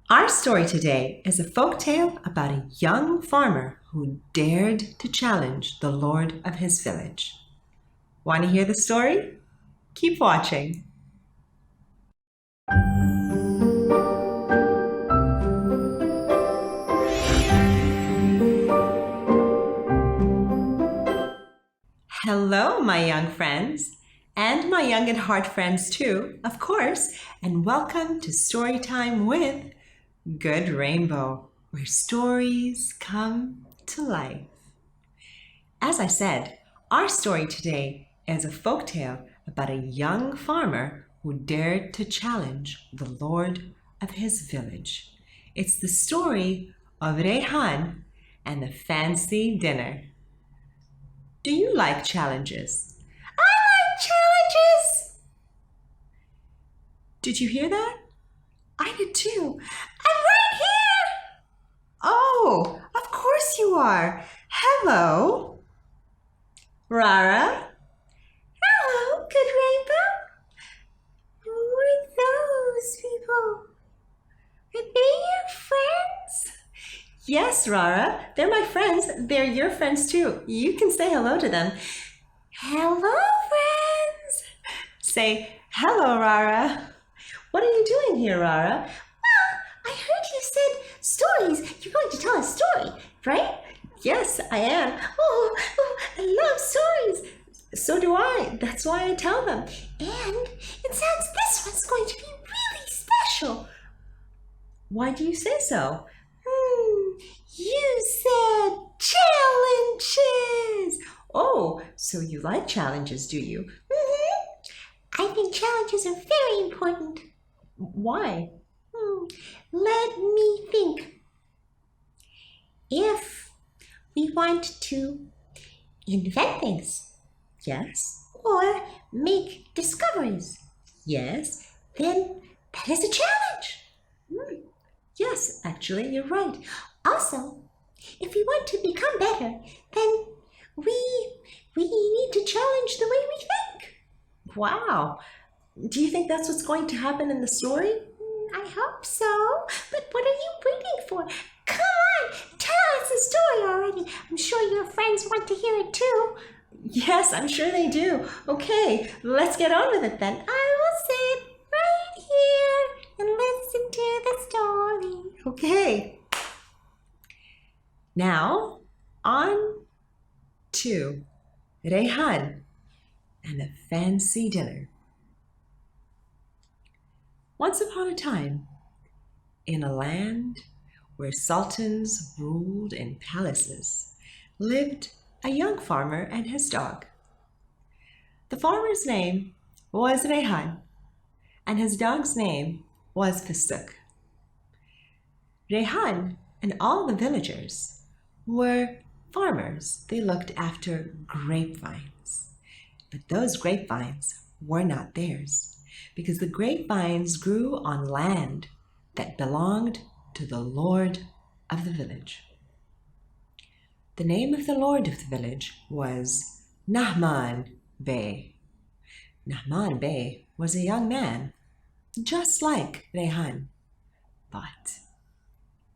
Our story today is a folk tale about a young farmer who dared to challenge the lord of his village. Want to hear the story? Keep watching. Hello, my young friends, and my young at heart friends too, of course, and welcome to Storytime with Good Rainbow, where stories come to life. As I said, our story today is a folktale about a young farmer who dared to challenge the lord of his village. It's the story of Reyhaan and the fancy dinner. Do you like challenges? I like challenges! Did you hear that? I did too. I'm right here! Oh, of course you are. Hello. Rara? Hello, Good Rainbow. Who are those people? Are they your friends? Yes, Rara. They're my friends. They're your friends too. You can say hello to them. Hello, friends. Say hello, Rara. What are you doing here, Rara? Well, I heard you said stories. You're going to tell a story, right? Yes, I am. I love stories. So do I. That's why I tell them. And it sounds this one's going to be really special. Why do you say so? You said challenges. Oh, so you like challenges, do you? I think challenges are very important. Why? Let me think. If we want to invent things, yes, or make discoveries, yes, then that is a challenge. Yes, actually, you're right. Also, if we want to become better, then we need to challenge the way we think. Wow. Do you think that's what's going to happen in the story? I hope so. But what are you waiting for? Come on, tell us the story already. I'm sure your friends want to hear it too. Yes, I'm sure they do. Okay, let's get on with it then. I will sit right here and listen to the story. Okay. Now, on to Reyhaan and the fancy dinner. Once upon a time, in a land where sultans ruled in palaces, lived a young farmer and his dog. The farmer's name was Reyhaan, and his dog's name was Fasuk. Reyhaan and all the villagers were farmers. They looked after grapevines, but those grapevines were not theirs, because the grapevines grew on land that belonged to the lord of the village. The name of the lord of the village was Nahman Bey. Nahman Bey was a young man, just like Reyhaan, but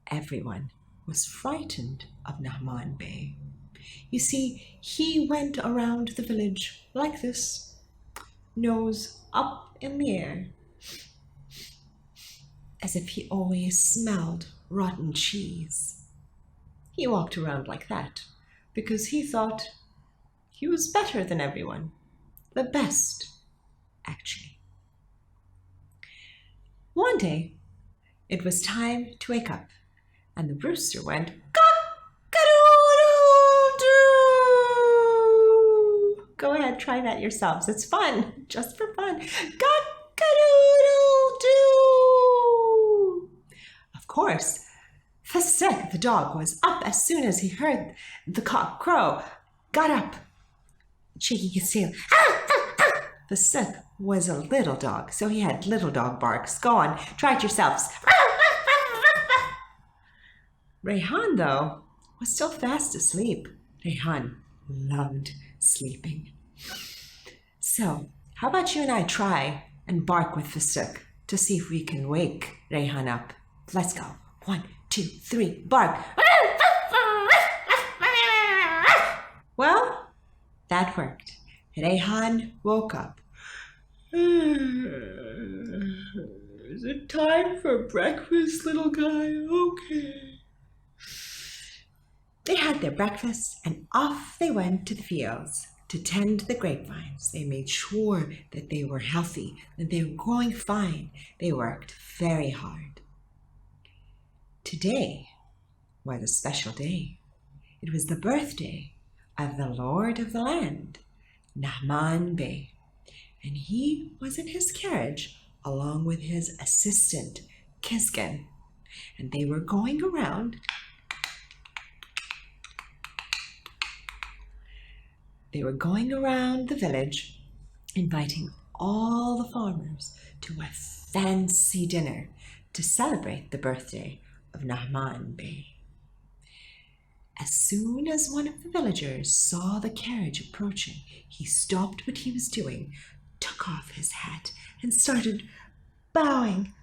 everyone was frightened of Nahman Bey. You see, he went around the village like this, nose up in the air, as if he always smelled rotten cheese. He walked around like that because he thought he was better than everyone, the best, actually. One day, it was time to wake up, and the rooster went cock-a-doodle-doo. Go ahead, try that yourselves. It's fun, just for fun. Cock-a-doodle-doo. Of course, Fasek, the dog, was up as soon as he heard the cock crow. Got up, shaking his tail. Fasek was a little dog, so he had little dog barks. Go on, try it yourselves. Reyhaan, though, was still fast asleep. Reyhaan loved sleeping. So, how about you and I try and bark with Fasek to see if we can wake Reyhaan up? let's go. 1, 2, 3, bark. Well, that worked. Reyhaan woke up. Is it time for breakfast, little guy? Okay. They had their breakfast and off they went to the fields to tend the grapevines. They made sure that they were healthy, that they were growing fine. They worked very hard. Today was a special day. It was the birthday of the Lord of the land, Nahman Bey, and he was in his carriage along with his assistant, Kizgan, and they were going around. They were going around the village, inviting all the farmers to a fancy dinner to celebrate the birthday of Nahman Bey. As soon as one of the villagers saw the carriage approaching, he stopped what he was doing, took off his hat, and started bowing.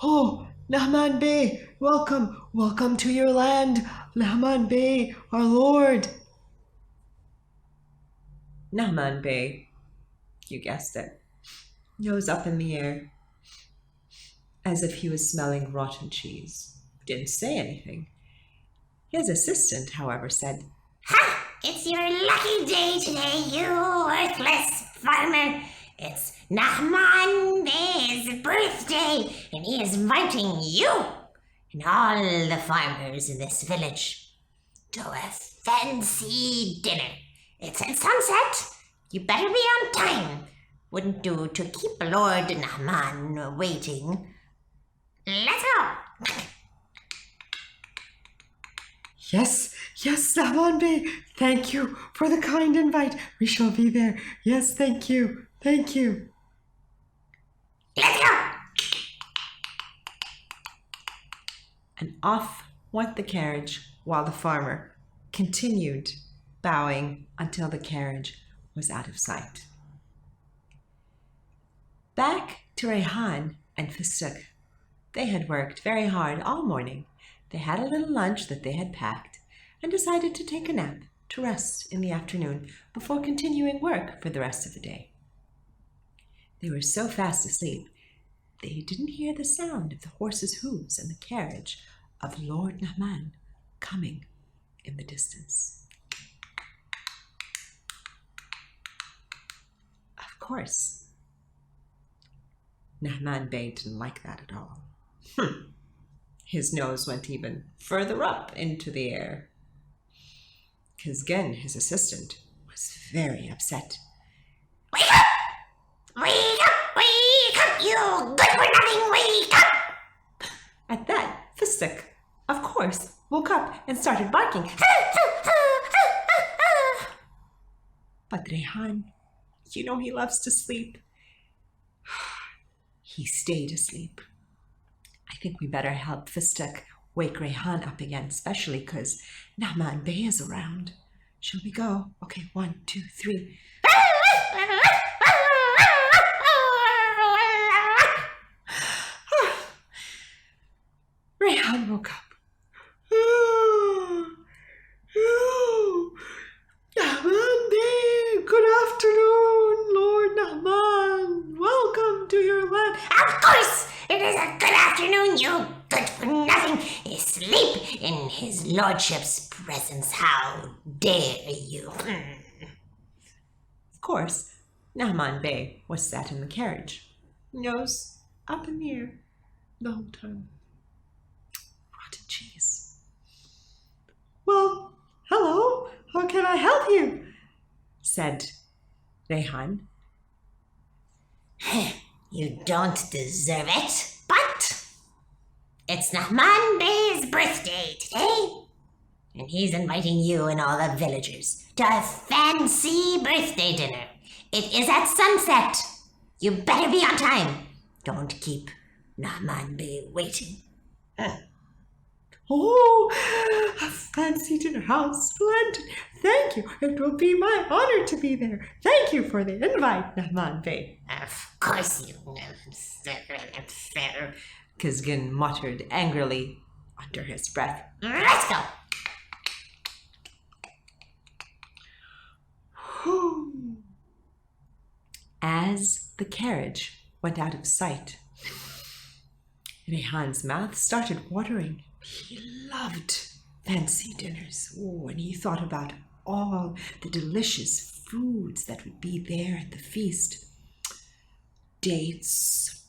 Oh, Nahman Bey, welcome to your land, Nahman Bey, our lord. Nahman Bey, you guessed it, nose up in the air, as if he was smelling rotten cheese. Didn't say anything. His assistant, however, said, "Ha! It's your lucky day today, you worthless farmer. It's Nahman Bey's birthday, and he is inviting you and all the farmers in this village to a fancy dinner. It's at sunset. You better be on time. Wouldn't do to keep Lord Nahman waiting. Let's go." Yes, Nahman Bey, thank you for the kind invite. We shall be there. Yes, thank you. Let's go. And off went the carriage while the farmer continued bowing until the carriage was out of sight. Back to Reyhaan and Fasuk. They had worked very hard all morning. They had a little lunch that they had packed and decided to take a nap to rest in the afternoon before continuing work for the rest of the day. They were so fast asleep, they didn't hear the sound of the horses' hooves and the carriage of Lord Nahman coming in the distance. Of course, Nahman Bey didn't like that at all. His nose went even further up into the air. Kizgan, his assistant, was very upset. Wake up! You good-for-nothing, wake up! At that, Fasuk, of course, woke up and started barking. But Reyhaan, you know he loves to sleep. He stayed asleep. I think we better help Fasuk wake Reyhaan up again, especially because Nahman Bey is around. Shall we go? Okay, 1, 2, 3. Reyhaan woke up. Nahman Bey, good afternoon, Lord Nahman. Welcome to your land. Of course! It is a good afternoon, you good-for-nothing. Sleep in his lordship's presence. How dare you? Of course, Nahman Bey was sat in the carriage, nose up in the air the whole time. Rotten cheese. Well, hello, how can I help you? Said Reyhaan. You don't deserve it, but it's Nahman Bey's birthday today, and he's inviting you and all the villagers to a fancy birthday dinner. It is at sunset. You better be on time. Don't keep Nahman Bey waiting. Oh, a fancy dinner, how splendid! Thank you. It will be my honor to be there. Thank you for the invite, Nahman Bey. Of course you know, sir. Kizgin muttered angrily under his breath. Let's go. As the carriage went out of sight, Reyhaan's mouth started watering. He loved fancy dinners. Oh, and he thought about all the delicious foods that would be there at the feast. Dates,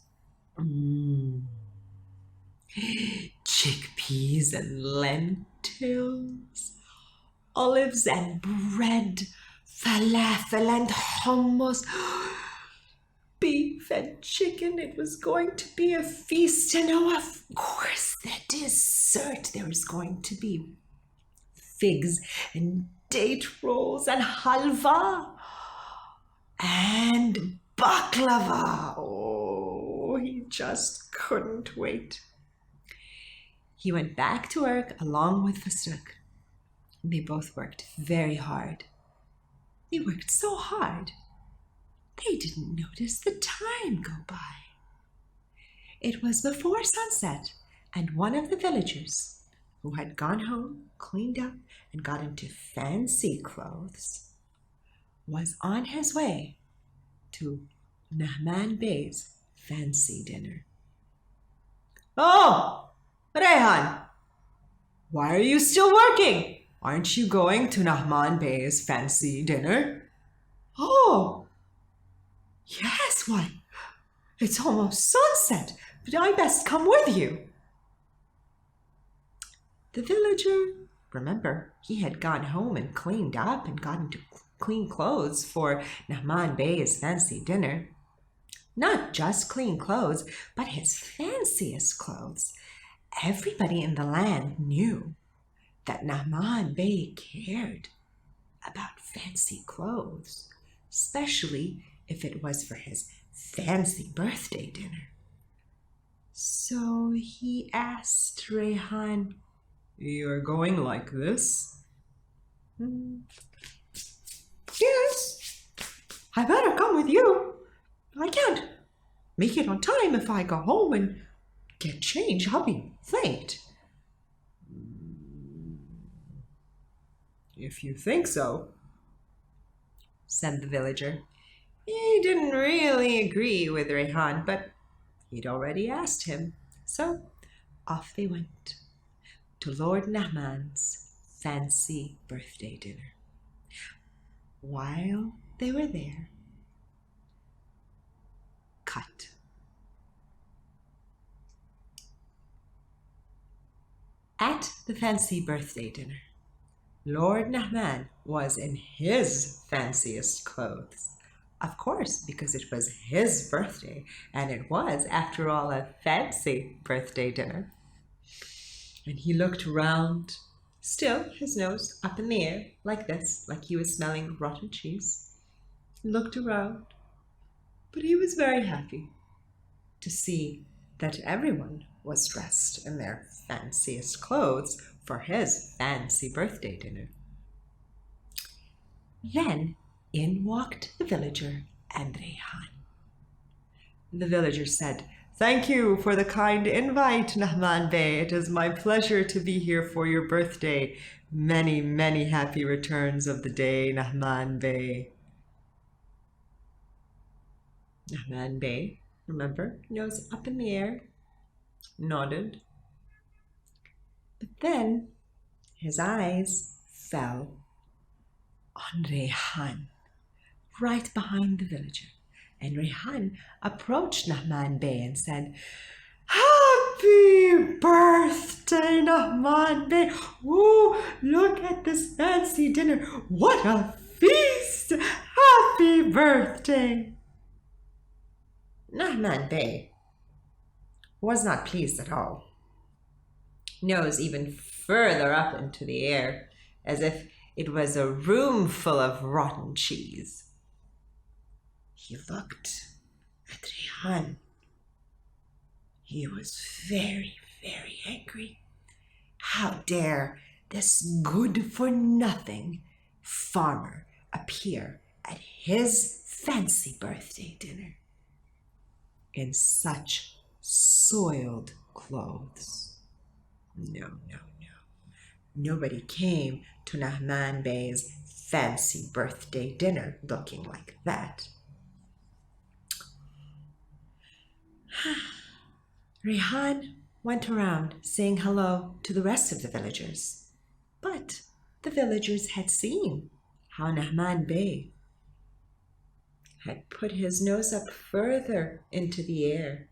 chickpeas and lentils, olives and bread, falafel and hummus, beef and chicken. It was going to be a feast, and oh, of course, the dessert. There was going to be figs and date rolls and halva and baklava. Oh, he just couldn't wait. He went back to work along with Fustuk. They both worked very hard. They worked so hard, they didn't notice the time go by. It was before sunset, and one of the villagers, who had gone home, cleaned up, and got into fancy clothes, was on his way to Nahman Bey's fancy dinner. Oh, Reyhaan, why are you still working? Aren't you going to Nahman Bey's fancy dinner? Oh, yes, why? It's almost sunset, but I best come with you. The villager, remember, he had gone home and cleaned up and got into clean clothes for Nahman Bey's fancy dinner. Not just clean clothes, but his fanciest clothes. Everybody in the land knew that Nahman Bey cared about fancy clothes, especially if it was for his fancy birthday dinner. So he asked Reyhaan, "You're going like this?" "Yes, I better come with you. I can't make it on time if I go home and get changed. I'll be late." "If you think so," said the villager. He didn't really agree with Reyhaan, but he'd already asked him. So off they went to Lord Nahman's fancy birthday dinner. While they were there, cut. At the fancy birthday dinner, Lord Nahman was in his fanciest clothes. Of course, because it was his birthday, and it was, after all, a fancy birthday dinner. And he looked round, still his nose up in the air, like this, like he was smelling rotten cheese. He looked around, but he was very happy to see that everyone was dressed in their fanciest clothes for his fancy birthday dinner. Then in walked the villager and Reyhaan. The villager said, "Thank you for the kind invite, Nahman Bey. It is my pleasure to be here for your birthday. Many, many happy returns of the day, Nahman Bey." Nahman Bey, remember, nose up in the air, nodded. But then his eyes fell on Reyhaan, right behind the villager. And Reyhaan approached Nahman Bey and said, "Happy birthday, Nahman Bey! Oh, look at this fancy dinner. What a feast! Happy birthday!" Nahman Bey was not pleased at all. Nose even further up into the air, as if it was a room full of rotten cheese. He looked at Reyhaan. He was very, very angry. How dare this good-for-nothing farmer appear at his fancy birthday dinner in such soiled clothes? No, no, no. Nobody came to Nahman Bey's fancy birthday dinner looking like that. Reyhaan went around saying hello to the rest of the villagers, but the villagers had seen how Nahman Bey had put his nose up further into the air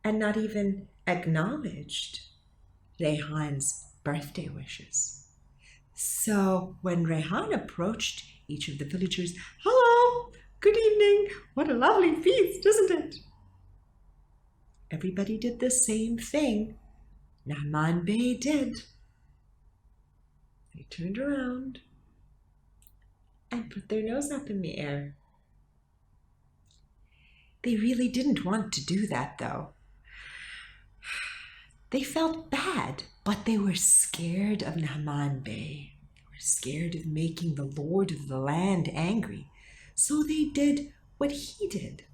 and not even acknowledged Reyhan's birthday wishes. So when Reyhaan approached each of the villagers, "Hello, good evening, what a lovely feast, isn't it?" Everybody did the same thing Nahman Bey did. They turned around and put their nose up in the air. They really didn't want to do that, though. They felt bad, but they were scared of Nahman Bey. They were scared of making the lord of the land angry. So they did what he did.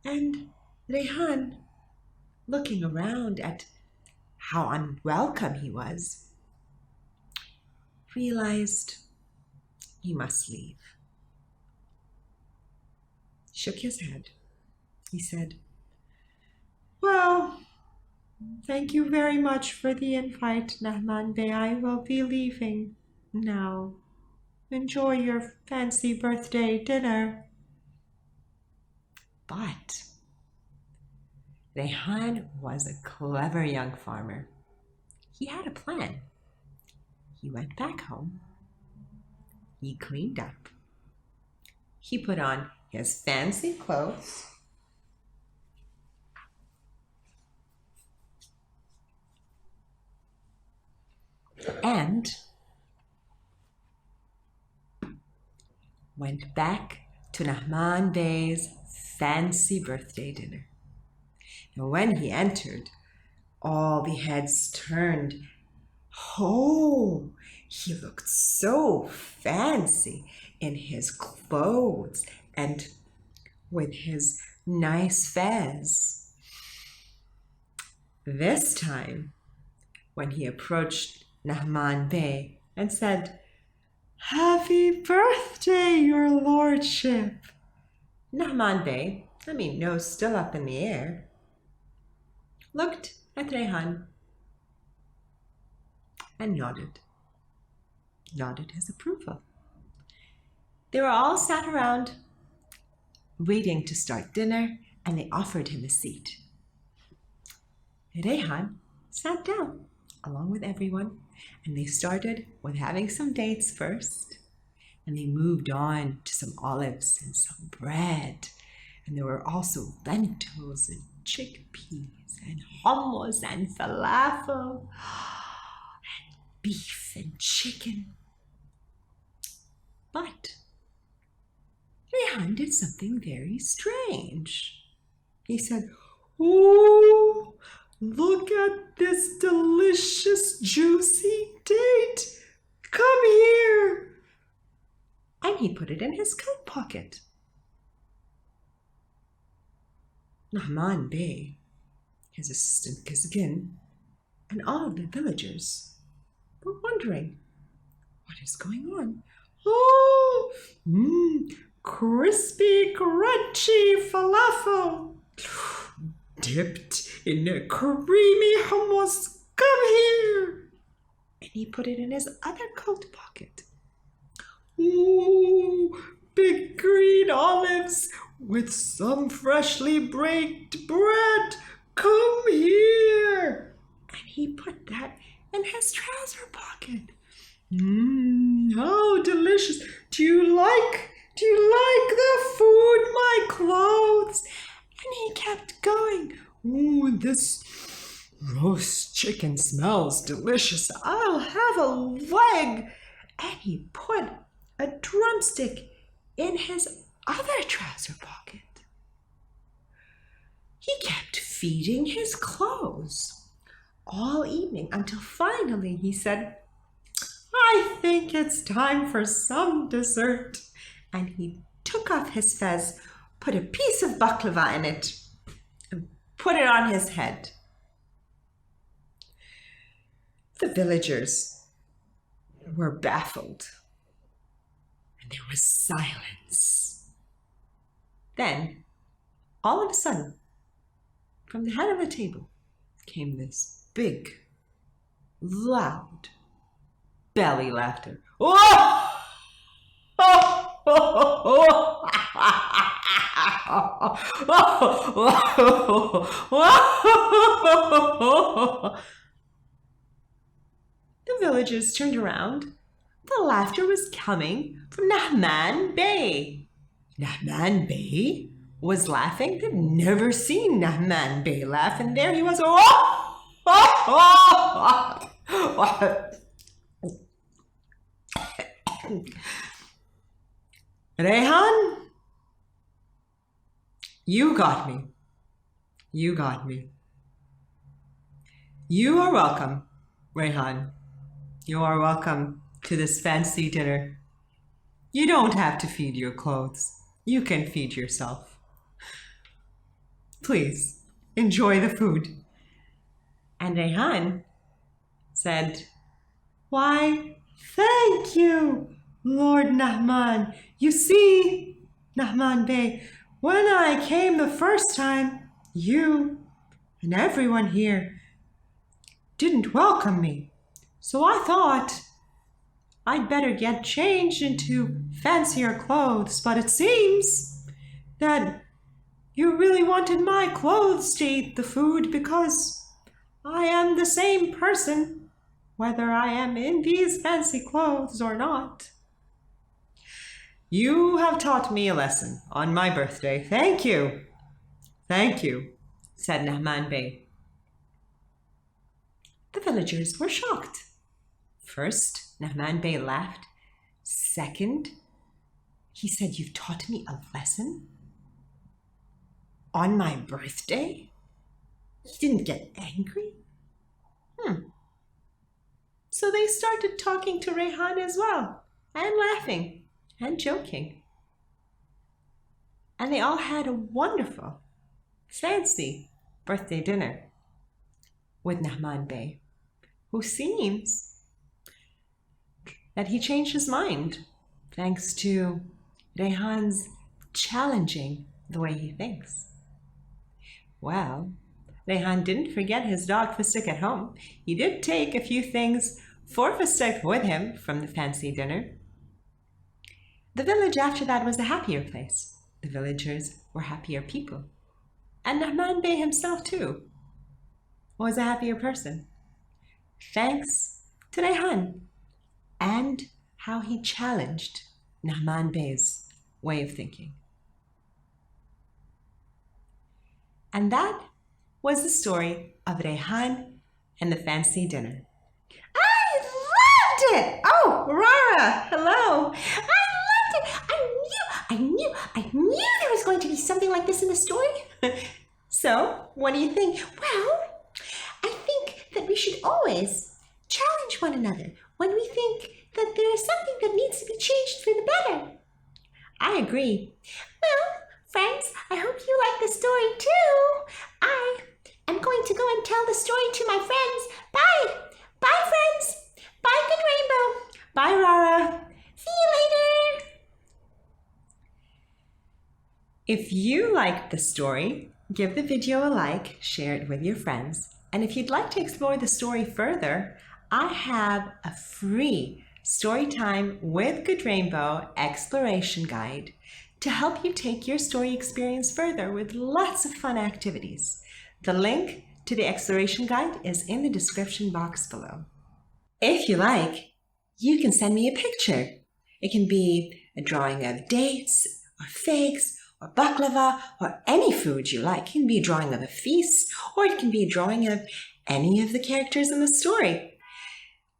And Reyhaan, looking around at how unwelcome he was, realized he must leave. Shook his head. He said, "Well, thank you very much for the invite, Nahman Bey. I will be leaving now. Enjoy your fancy birthday dinner." But Reyhaan was a clever young farmer. He had a plan. He went back home. He cleaned up. He put on his fancy clothes. And went back to Nahman Bey's fancy birthday dinner. And when he entered, all the heads turned. Oh, he looked so fancy in his clothes and with his nice fez. This time, when he approached Nahman Bey and said, "Happy birthday, your lordship," Nahman Bey, nose still up in the air, looked at Reyhaan and nodded his approval. They were all sat around waiting to start dinner, and they offered him a seat. Reyhaan sat down along with everyone, and they started with having some dates first, and they moved on to some olives and some bread, and there were also lentils and chickpeas and hummus and falafel and beef and chicken. But Reyhaan did something very strange. He said, "Oh, look at this delicious, juicy date. Come here." And he put it in his coat pocket. Nahman Bey, his assistant Kizgin, and all of the villagers were wondering, what is going on? "Oh, crispy, crunchy falafel, dipped in a creamy hummus. Come here." And he put it in his other coat pocket. "Ooh, big green olives with some freshly baked bread. Come here." And he put that in his trouser pocket. How delicious. Do you like the food, my clothes?" And he kept going. "Ooh, this roast chicken smells delicious. I'll have a leg." And he put a drumstick in his other trouser pocket. He kept feeding his clothes. all evening until finally he said, "I think it's time for some dessert." And he took off his fez, put a piece of baklava in it, and put it on his head. The villagers were baffled, and there was silence. Then, all of a sudden, from the head of the table came this big, loud belly laughter. The villagers turned around. The laughter was coming from Nahman Bey. Nahman Bey was laughing. They'd never seen Nahman Bey laugh, and there he was. Reyhaan, you got me. You got me. You are welcome, Reyhaan. You are welcome to this fancy dinner. You don't have to feed your clothes. You can feed yourself. Please, enjoy the food. And Reyhaan said, "Why, thank you, Lord Nahman. You see, Nahman Bey, when I came the first time, you and everyone here didn't welcome me. So I thought I'd better get changed into fancier clothes, but it seems that you really wanted my clothes to eat the food because I am the same person, whether I am in these fancy clothes or not. You have taught me a lesson on my birthday. Thank you. Thank you," said Nahman Bey. The villagers were shocked. First, Nahman Bey laughed. Second, he said, "You've taught me a lesson? On my birthday?" He didn't get angry? So they started talking to Reyhaan as well, and laughing and joking. And they all had a wonderful, fancy birthday dinner with Nahman Bey, who seems that he changed his mind thanks to Reyhaan's challenging the way he thinks. Well, Reyhaan didn't forget his dog Fistic at home. He did take a few things for Fistic with him from the fancy dinner. The village after that was a happier place. The villagers were happier people. And Nahman Bey himself, too, was a happier person. Thanks to Reyhaan and how he challenged Nahman Bey's way of thinking. And that was the story of Reyhaan and the fancy dinner. I loved it! Oh, Rara, hello. I loved it. I knew there was going to be something like this in the story. So, what do you think? Well, I think that we should always challenge one another when we think that there is something that needs to be changed for the better. I agree. Well, friends, I hope you like the story too. I am going to go and tell the story to my friends. Bye. Bye, friends. Bye, Good Rainbow. Bye, Rara. See you later. If you liked the story, give the video a like, share it with your friends, and if you'd like to explore the story further, I have a free Storytime with Good Rainbow exploration guide to help you take your story experience further with lots of fun activities. The link to the exploration guide is in the description box below. If you like, you can send me a picture. It can be a drawing of dates or figs or baklava or any food you like. It can be a drawing of a feast, or it can be a drawing of any of the characters in the story.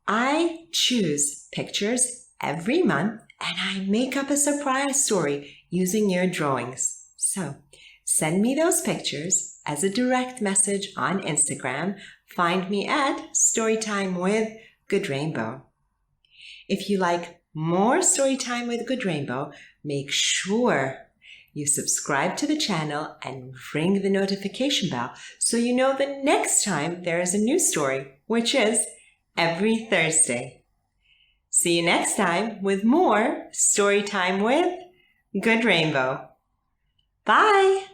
I choose pictures every month and I make up a surprise story using your drawings. So send me those pictures as a direct message on Instagram. Find me at Storytime with Good Rainbow. If you like more Storytime with Good Rainbow, make sure you subscribe to the channel and ring the notification bell so you know the next time there is a new story, which is every Thursday. See you next time with more Storytime with Good Rainbow. Bye!